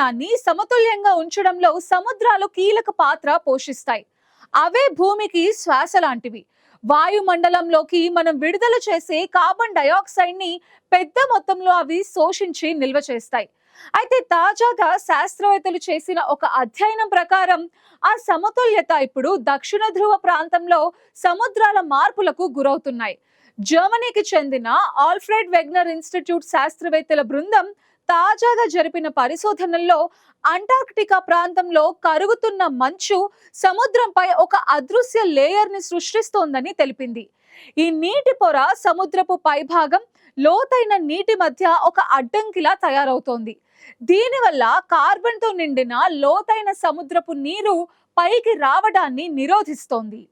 వాతావరణాన్ని సమతుల్యంగా ఉంచడంలో సముద్రాలు కీలక పాత్ర పోషిస్తాయి. అవే భూమికి శ్వాస లాంటివి. వాయుమండలంలోకి మనం విడుదల చేసే కార్బన్ డయాక్సైడ్ ని పెద్ద మొత్తంలో అవి శోషించి నిల్వ చేస్తాయి. అయితే తాజాగా శాస్త్రవేత్తలు చేసిన ఒక అధ్యయనం ప్రకారం ఆ సమతుల్యత ఇప్పుడు దక్షిణ ధ్రువ ప్రాంతంలో సముద్రాల మార్పులకు గురవుతున్నాయి. జర్మనీకి చెందిన ఆల్ఫ్రెడ్ వెగ్నర్ ఇన్స్టిట్యూట్ శాస్త్రవేత్తల బృందం తాజాగా జరిపిన పరిశోధనల్లో అంటార్క్టికా ప్రాంతంలో కరుగుతున్న మంచు సముద్రంపై ఒక అదృశ్య లేయర్ ని సృష్టిస్తోందని తెలిపింది. ఈ నీటి పొర సముద్రపు పైభాగం, లోతైన నీటి మధ్య ఒక అడ్డంకిలా తయారవుతోంది. దీనివల్ల కార్బన్ తో నిండిన లోతైన సముద్రపు నీరు పైకి రావడాన్ని నిరోధిస్తోంది.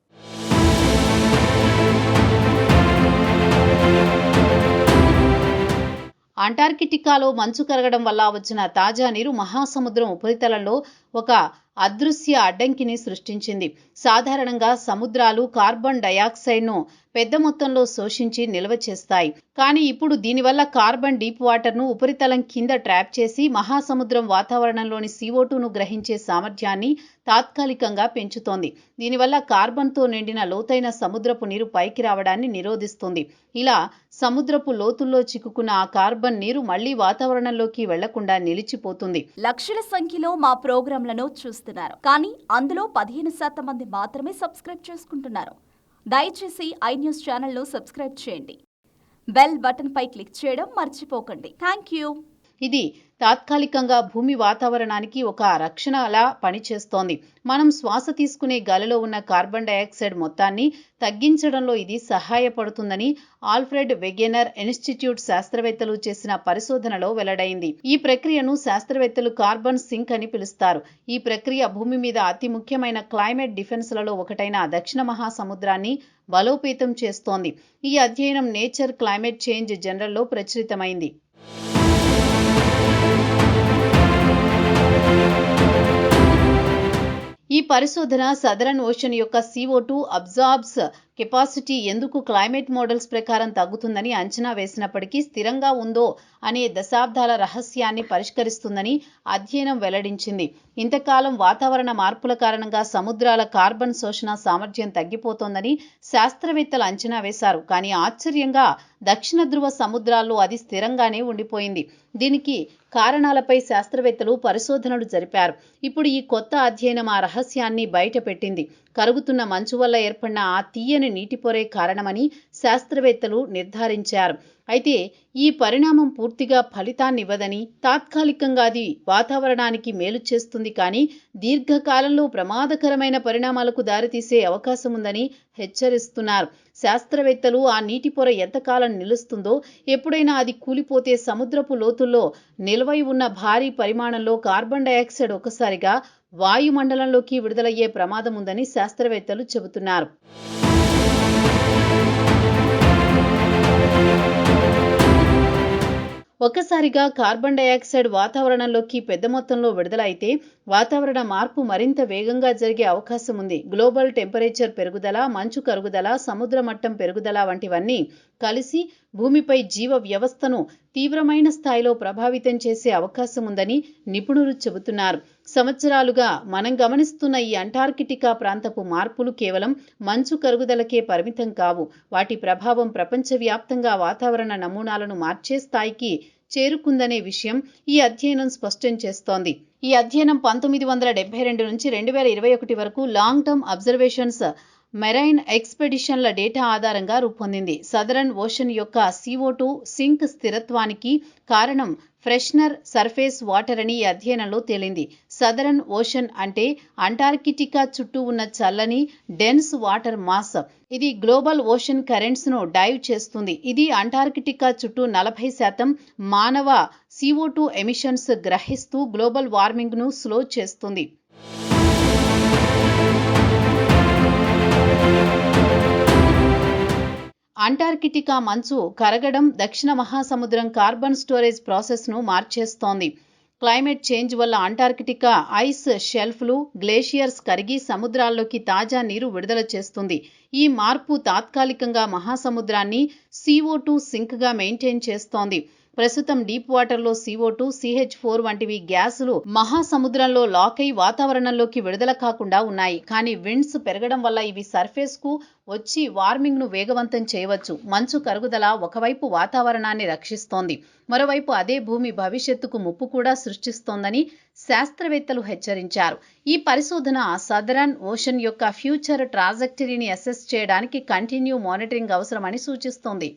అంటార్కిటికాలో మంచు కరగడం వల్ల వచ్చిన తాజా నీరు మహాసముద్రం ఉపరితలంలో ఒక అదృశ్య అడ్డంకిని సృష్టించింది. సాధారణంగా సముద్రాలు కార్బన్ డయాక్సైడ్ను పెద్ద మొత్తంలో శోషించి నిల్వ చేస్తాయి. కానీ ఇప్పుడు దీనివల్ల కార్బన్ డీప్ వాటర్ను ఉపరితలం కింద ట్రాప్ చేసి మహాసముద్రం వాతావరణంలోని CO2ను గ్రహించే సామర్థ్యాన్ని తాత్కాలికంగా పెంచుతోంది. దీనివల్ల కార్బన్తో నిండిన లోతైన సముద్రపు నీరు పైకి రావడాన్ని నిరోధిస్తుంది. ఇలా సముద్రపు లోతుల్లో చిక్కుకున్న ఆ కార్బన్ నీరు మళ్లీ వాతావరణంలోకి వెళ్లకుండా నిలిచిపోతుంది. లక్షల సంఖ్యలో మా ప్రోగ్రాంలను చూస్తున్నారు, కానీ అందులో 15% మంది మాత్రమే సబ్స్క్రైబ్ చేసుకుంటున్నారు. దయచేసి iNews ఛానల్ను సబ్స్క్రైబ్ చేయండి. బెల్ బటన్ పై క్లిక్ చేయడం మర్చిపోకండి. Thank you. ఇది తాత్కాలికంగా భూమి వాతావరణానికి ఒక రక్షణలా పనిచేస్తోంది. మనం శ్వాస తీసుకునే గాలిలో ఉన్న కార్బన్ డయాక్సైడ్ మొత్తాన్ని తగ్గించడంలో ఇది సహాయపడుతుందని ఆల్ఫ్రెడ్ వెగెనర్ ఇన్స్టిట్యూట్ శాస్త్రవేత్తలు చేసిన పరిశోధనలో వెల్లడైంది. ఈ ప్రక్రియను శాస్త్రవేత్తలు కార్బన్ సింక్ అని పిలుస్తారు. ఈ ప్రక్రియ భూమి మీద అతి ముఖ్యమైన క్లైమేట్ డిఫెన్స్లలో ఒకటైన దక్షిణ మహాసముద్రాన్ని బలోపేతం చేస్తోంది. ఈ అధ్యయనం నేచర్ క్లైమేట్ చేంజ్ జర్నల్లో ప్రచురితమైంది. ఈ పరిశోధన సదరన్ ఓషన్ యొక్క CO2 అబ్జార్బ్స్ కెపాసిటీ ఎందుకు క్లైమేట్ మోడల్స్ ప్రకారం తగ్గుతుందని అంచనా వేసినప్పటికీ స్థిరంగా ఉందో అనే దశాబ్దాల రహస్యాన్ని పరిష్కరిస్తుందని అధ్యయనం వెల్లడించింది. ఇంతకాలం వాతావరణ మార్పుల కారణంగా సముద్రాల కార్బన్ శోషణ సామర్థ్యం తగ్గిపోతోందని శాస్త్రవేత్తలు అంచనా వేశారు. కానీ ఆశ్చర్యంగా దక్షిణ ధ్రువ సముద్రాల్లో అది స్థిరంగానే ఉండిపోయింది. దీనికి కారణాలపై శాస్త్రవేత్తలు పరిశోధనలు జరిపారు. ఇప్పుడు ఈ కొత్త అధ్యయనం ఆ రహస్యాన్ని బయటపెట్టింది. కరుగుతున్న మంచు వల్ల ఏర్పడిన ఆ తీయని నీటి పొరే కారణమని శాస్త్రవేత్తలు నిర్ధారించారు. అయితే ఈ పరిణామం పూర్తిగా ఫలితాన్నివ్వదని, తాత్కాలికంగా అది వాతావరణానికి మేలు చేస్తుంది, కానీ దీర్ఘకాలంలో ప్రమాదకరమైన పరిణామాలకు దారితీసే అవకాశం ఉందని హెచ్చరిస్తున్నారు. శాస్త్రవేత్తలు ఆ నీటి పొర ఎంతకాలం నిలుస్తుందో, ఎప్పుడైనా అది కూలిపోతే సముద్రపు లోతుల్లో నిల్వై ఉన్న భారీ పరిమాణంలో కార్బన్ డయాక్సైడ్ ఒకసారిగా వాయుమండలంలోకి విడుదలయ్యే ప్రమాదం ఉందని శాస్త్రవేత్తలు చెబుతున్నారు. ఒక్కసారిగా కార్బన్ డయాక్సైడ్ వాతావరణంలోకి పెద్ద మొత్తంలో విడుదల అయితే వాతావరణ మార్పు మరింత వేగంగా జరిగే అవకాశం ఉంది. గ్లోబల్ టెంపరేచర్ పెరుగుదల, మంచు కరుగుదల, సముద్ర మట్టం పెరుగుదల వంటివన్నీ కలిసి భూమిపై జీవ వ్యవస్థను తీవ్రమైన స్థాయిలో ప్రభావితం చేసే అవకాశం ఉందని నిపుణులు చెబుతున్నారు. సంవత్సరాలుగా మనం గమనిస్తున్న ఈ అంటార్కిటికా ప్రాంతపు మార్పులు కేవలం మంచు కరుగుదలకే పరిమితం కావు. వాటి ప్రభావం ప్రపంచవ్యాప్తంగా వాతావరణ నమూనాలను మార్చే స్థాయికి చేరుకుందనే విషయం ఈ అధ్యయనం స్పష్టం చేస్తోంది. ఈ అధ్యయనం 1972 నుంచి 2021 వరకు లాంగ్ టర్మ్ అబ్జర్వేషన్స్ మెరైన్ ఎక్స్పెడిషన్ల డేటా ఆధారంగా రూపొందింది. సదరన్ ఓషన్ యొక్క CO2 సింక్ స్థిరత్వానికి కారణం ఫ్రెషనర్ సర్ఫేస్ వాటర్ అని ఈ అధ్యయనంలో తేలింది. సదరన్ ఓషన్ అంటే అంటార్కిటికా చుట్టూ ఉన్న చల్లని డెన్స్ వాటర్ మాస్. ఇది గ్లోబల్ ఓషన్ కరెంట్స్ ను డైవ్ చేస్తుంది. ఇది అంటార్కిటికా చుట్టూ 40% మానవ CO2 ఎమిషన్స్ గ్రహిస్తూ గ్లోబల్ వార్మింగ్ ను స్లో చేస్తుంది. అంటార్కిటికా మంచు కరగడం దక్షిణ మహాసముద్రం కార్బన్ స్టోరేజ్ ప్రాసెస్ను మార్చేస్తోంది. క్లైమేట్ చేంజ్ వల్ల అంటార్కిటికా ఐస్ షెల్ఫ్లు, గ్లేషియర్స్ కరిగి సముద్రాల్లోకి తాజా నీరు విడుదల చేస్తుంది. ఈ మార్పు తాత్కాలికంగా మహాసముద్రాన్ని CO2 సింక్గా మెయింటైన్ చేస్తోంది. ప్రస్తుతం డీప్ వాటర్లో CO2, CH4 వంటివి గ్యాసులు మహాసముద్రంలో లాక్ అయి వాతావరణంలోకి విడుదల కాకుండా ఉన్నాయి. కానీ విండ్స్ పెరగడం వల్ల ఇవి సర్ఫేస్ కు వచ్చి వార్మింగ్ ను వేగవంతం చేయవచ్చు. మంచు కరుగుదల ఒకవైపు వాతావరణాన్ని రక్షిస్తోంది, మరోవైపు అదే భూమి భవిష్యత్తుకు ముప్పు కూడా సృష్టిస్తోందని శాస్త్రవేత్తలు హెచ్చరించారు. ఈ పరిశోధన సదరన్ ఓషన్ యొక్క ఫ్యూచర్ ట్రాజెక్టరీని అసెస్ చేయడానికి కంటిన్యూ మానిటరింగ్ అవసరమని సూచిస్తోంది.